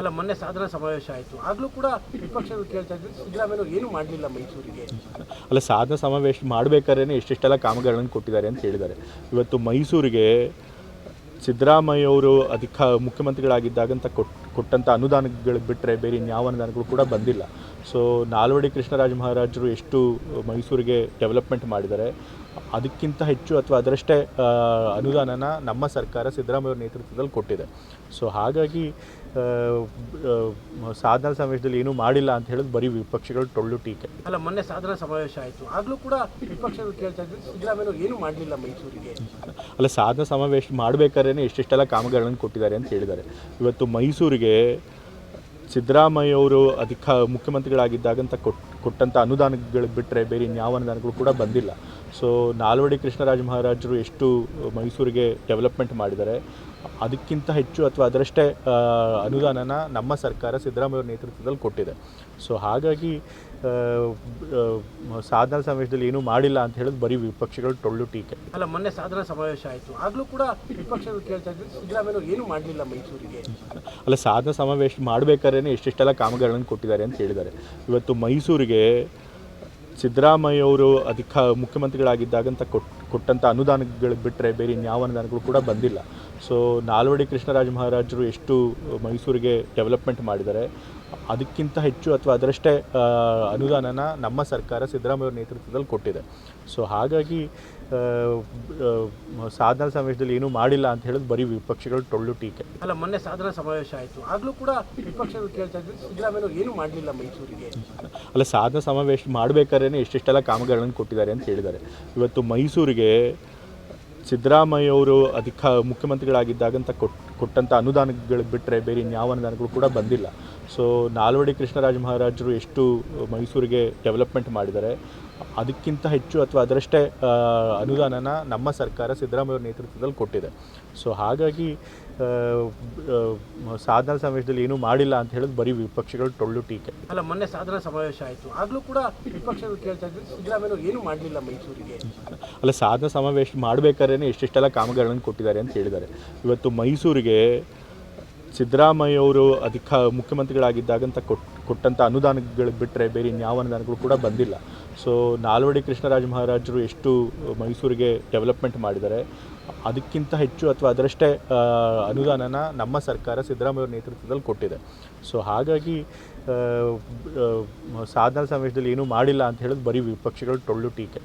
ಅಲ್ಲ ಮೊನ್ನೆ ಸಾಧನಾ ಸಮಾವೇಶ ಆಯಿತು, ಆಗಲೂ ಕೂಡ ವಿಪಕ್ಷಗಳು ಕೇಳ್ತಾ ಇದ್ರು ಸಿದ್ದರಾಮಯ್ಯ ಏನು ಮಾಡಲಿಲ್ಲ ಮೈಸೂರಿಗೆ. ಅಲ್ಲ, ಸಾಧನಾ ಸಮಾವೇಶ ಮಾಡಬೇಕಾದ್ರೆ ಎಷ್ಟೆಷ್ಟೆಲ್ಲ ಕಾಮಗಾರಿಗಳನ್ನು ಕೊಟ್ಟಿದ್ದಾರೆ ಅಂತ ಹೇಳಿದ್ದಾರೆ. ಇವತ್ತು ಮೈಸೂರಿಗೆ ಸಿದ್ದರಾಮಯ್ಯ ಅವರು ಮುಖ್ಯಮಂತ್ರಿಗಳಾಗಿದ್ದಾಗಂತ ಕೊಟ್ಟಂಥ ಅನುದಾನಗಳು ಬಿಟ್ಟರೆ ಬೇರೆ ಇನ್ಯಾವ ಅನುದಾನಗಳು ಕೂಡ ಬಂದಿಲ್ಲ. ಸೊ ನಾಲ್ವಡಿ ಕೃಷ್ಣರಾಜ ಮಹಾರಾಜರು ಎಷ್ಟು ಮೈಸೂರಿಗೆ ಡೆವಲಪ್ಮೆಂಟ್ ಮಾಡಿದ್ದಾರೆ, ಅದಕ್ಕಿಂತ ಹೆಚ್ಚು ಅಥವಾ ಅದರಷ್ಟೇ ಅನುದಾನನ ನಮ್ಮ ಸರ್ಕಾರ ಸಿದ್ದರಾಮಯ್ಯ ಅವ್ರ ನೇತೃತ್ವದಲ್ಲಿ ಕೊಟ್ಟಿದೆ. ಸೊ ಹಾಗಾಗಿ ಸಾಧನಾ ಸಮಾವೇಶದಲ್ಲಿ ಏನೂ ಮಾಡಿಲ್ಲ ಅಂತ ಹೇಳೋದು ಬರೀ ವಿಪಕ್ಷಗಳು ಟೊಳ್ಳು ಟೀಕೆ. ಅಲ್ಲ ಮೊನ್ನೆ ಸಾಧನಾ ಸಮಾವೇಶ ಆಯಿತು, ಆಗಲೂ ಕೂಡ ವಿಪಕ್ಷಗಳು ಕೇಳ್ತಾ ಇದ್ರು ಸಿದ್ದರಾಮಯ್ಯ ಏನು ಮಾಡಲಿಲ್ಲ ಮೈಸೂರಿಗೆ. ಅಲ್ಲ, ಸಾಧನಾ ಸಮಾವೇಶ ಮಾಡಬೇಕಾದ್ರೆ ಎಷ್ಟೆಷ್ಟೆಲ್ಲ ಕಾಮಗಾರಿಗಳನ್ನು ಕೊಟ್ಟಿದ್ದಾರೆ ಅಂತ ಹೇಳಿದ್ದಾರೆ. ಇವತ್ತು ಮೈಸೂರಿಗೆ ಸಿದ್ದರಾಮಯ್ಯ ಅವರು ಮುಖ್ಯಮಂತ್ರಿಗಳಾಗಿದ್ದಾಗಂತ ಕೊಟ್ಟಂಥ ಅನುದಾನಗಳು ಬಿಟ್ಟರೆ ಬೇರೆ ಇನ್ಯಾವ ಅನುದಾನಗಳು ಕೂಡ ಬಂದಿಲ್ಲ. ಸೊ ನಾಲ್ವಡಿ ಕೃಷ್ಣರಾಜ ಮಹಾರಾಜರು ಎಷ್ಟು ಮೈಸೂರಿಗೆ ಡೆವಲಪ್ಮೆಂಟ್ ಮಾಡಿದ್ದಾರೆ, ಅದಕ್ಕಿಂತ ಹೆಚ್ಚು ಅಥವಾ ಅದರಷ್ಟೇ ಅನುದಾನನ ನಮ್ಮ ಸರ್ಕಾರ ಸಿದ್ದರಾಮಯ್ಯ ಅವ್ರ ನೇತೃತ್ವದಲ್ಲಿ ಕೊಟ್ಟಿದೆ. ಸೊ ಹಾಗಾಗಿ ಸಾಧನಾ ಸಮಾವೇಶದಲ್ಲಿ ಏನೂ ಮಾಡಿಲ್ಲ ಅಂತ ಹೇಳೋದು ಬರೀ ವಿಪಕ್ಷಗಳು ಟೊಳ್ಳು ಟೀಕೆ. ಅಲ್ಲ ಮೊನ್ನೆ ಸಾಧನಾ ಸಮಾವೇಶ ಆಯಿತು, ಆಗಲೂ ಕೂಡ ವಿಪಕ್ಷಗಳು ಕೇಳ್ತಾ ಇದ್ರು ಸಿದ್ದರಾಮಯ್ಯ ಏನು ಮಾಡಲಿಲ್ಲ ಮೈಸೂರಿಗೆ. ಅಲ್ಲ, ಸಾಧನಾ ಸಮಾವೇಶ ಮಾಡಬೇಕಾದ್ರೆ ಎಷ್ಟೆಷ್ಟೆಲ್ಲ ಕಾಮಗಾರಿಗಳನ್ನು ಕೊಟ್ಟಿದ್ದಾರೆ ಅಂತ ಹೇಳಿದ್ದಾರೆ. ಇವತ್ತು ಮೈಸೂರಿಗೆ ಸಿದ್ದರಾಮಯ್ಯ ಅವರು ಮುಖ್ಯಮಂತ್ರಿಗಳಾಗಿದ್ದಾಗಂತ ಕೊಟ್ಟಂಥ ಅನುದಾನಗಳು ಬಿಟ್ಟರೆ ಬೇರೆ ಇನ್ಯಾವ ಅನುದಾನಗಳು ಕೂಡ ಬಂದಿಲ್ಲ. ಸೊ ನಾಲ್ವಡಿ ಕೃಷ್ಣರಾಜ ಮಹಾರಾಜರು ಎಷ್ಟು ಮೈಸೂರಿಗೆ ಡೆವಲಪ್ಮೆಂಟ್ ಮಾಡಿದ್ದಾರೆ, ಅದಕ್ಕಿಂತ ಹೆಚ್ಚು ಅಥವಾ ಅದರಷ್ಟೇ ಅನುದಾನನ ನಮ್ಮ ಸರ್ಕಾರ ಸಿದ್ದರಾಮಯ್ಯ ಅವ್ರ ನೇತೃತ್ವದಲ್ಲಿ ಕೊಟ್ಟಿದೆ. ಸೊ ಹಾಗಾಗಿ ಸಾಧನಾ ಸಮಾವೇಶದಲ್ಲಿ ಏನೂ ಮಾಡಿಲ್ಲ ಅಂತ ಹೇಳೋದು ಬರೀ ವಿಪಕ್ಷಗಳು ಟೊಳ್ಳು ಟೀಕೆ. ಅಲ್ಲ ಮೊನ್ನೆ ಸಾಧನಾ ಸಮಾವೇಶ ಆಯಿತು, ಆಗಲೂ ಕೂಡ ವಿಪಕ್ಷಗಳು ಕೇಳ್ತಾ ಇದ್ರು ಸಿದ್ದರಾಮಯ್ಯ ಏನು ಮಾಡಲಿಲ್ಲ ಮೈಸೂರಿಗೆ. ಅಲ್ಲ, ಸಾಧನಾ ಸಮಾವೇಶ ಮಾಡಬೇಕಾದ್ರೆ ಎಷ್ಟೆಷ್ಟೆಲ್ಲ ಕಾಮಗಾರಿಗಳನ್ನು ಕೊಟ್ಟಿದ್ದಾರೆ ಅಂತ ಹೇಳಿದ್ದಾರೆ. ಇವತ್ತು ಮೈಸೂರಿಗೆ ಸಿದ್ದರಾಮಯ್ಯ ಅವರು ಮುಖ್ಯಮಂತ್ರಿಗಳಾಗಿದ್ದಾಗಂತ ಕೊಟ್ಟಂಥ ಅನುದಾನಗಳು ಬಿಟ್ಟರೆ ಬೇರೆ ಇನ್ಯಾವ ಅನುದಾನಗಳು ಕೂಡ ಬಂದಿಲ್ಲ. ಸೊ ನಾಲ್ವಡಿ ಕೃಷ್ಣರಾಜ ಮಹಾರಾಜರು ಎಷ್ಟು ಮೈಸೂರಿಗೆ ಡೆವಲಪ್ಮೆಂಟ್ ಮಾಡಿದ್ದಾರೆ, ಅದಕ್ಕಿಂತ ಹೆಚ್ಚು ಅಥವಾ ಅದರಷ್ಟೇ ಅನುದಾನನ ನಮ್ಮ ಸರ್ಕಾರ ಸಿದ್ದರಾಮಯ್ಯ ಅವ್ರ ನೇತೃತ್ವದಲ್ಲಿ ಕೊಟ್ಟಿದೆ. ಸೊ ಹಾಗಾಗಿ ಸಾಧನಾ ಸಮಾವೇಶದಲ್ಲಿ ಏನೂ ಮಾಡಿಲ್ಲ ಅಂತ ಹೇಳೋದು ಬರೀ ವಿಪಕ್ಷಗಳು ಟೊಳ್ಳು ಟೀಕೆ. ಅಲ್ಲ ಮೊನ್ನೆ ಸಾಧನಾ ಸಮಾವೇಶ ಆಯಿತು, ಆಗಲೂ ಕೂಡ ವಿಪಕ್ಷಗಳು ಕೇಳ್ತಾ ಇದ್ರು ಸಿದ್ದರಾಮಯ್ಯ ಏನು ಮಾಡಲಿಲ್ಲ ಮೈಸೂರಿಗೆ. ಅಲ್ಲ, ಸಾಧನಾ ಸಮಾವೇಶ ಮಾಡಬೇಕಾದ್ರೆ ಎಷ್ಟೆಷ್ಟೆಲ್ಲ ಕಾಮಗಾರಿಗಳನ್ನು ಕೊಟ್ಟಿದ್ದಾರೆ ಅಂತ ಹೇಳಿದ್ದಾರೆ. ಇವತ್ತು ಮೈಸೂರಿಗೆ ಸಿದ್ದರಾಮಯ್ಯ ಅವರು ಮುಖ್ಯಮಂತ್ರಿಗಳಾಗಿದ್ದಾಗಂತ ಕೊಟ್ಟಂಥ ಅನುದಾನಗಳು ಬಿಟ್ಟರೆ ಬೇರೆ ಇನ್ಯಾವ ಅನುದಾನಗಳು ಕೂಡ ಬಂದಿಲ್ಲ. ಸೊ ನಾಲ್ವಡಿ ಕೃಷ್ಣರಾಜ ಮಹಾರಾಜರು ಎಷ್ಟು ಮೈಸೂರಿಗೆ ಡೆವಲಪ್ಮೆಂಟ್ ಮಾಡಿದ್ದಾರೆ, ಅದಕ್ಕಿಂತ ಹೆಚ್ಚು ಅಥವಾ ಅದರಷ್ಟೇ ಅನುದಾನನ ನಮ್ಮ ಸರ್ಕಾರ ಸಿದ್ದರಾಮಯ್ಯ ಅವ್ರ ನೇತೃತ್ವದಲ್ಲಿ ಕೊಟ್ಟಿದೆ. ಸೊ ಹಾಗಾಗಿ ಸಾಧನಾ ಸಮಾವೇಶದಲ್ಲಿ ಏನೂ ಮಾಡಿಲ್ಲ ಅಂತ ಹೇಳೋದು ಬರೀ ವಿಪಕ್ಷಗಳು ಟೊಳ್ಳು ಟೀಕೆ.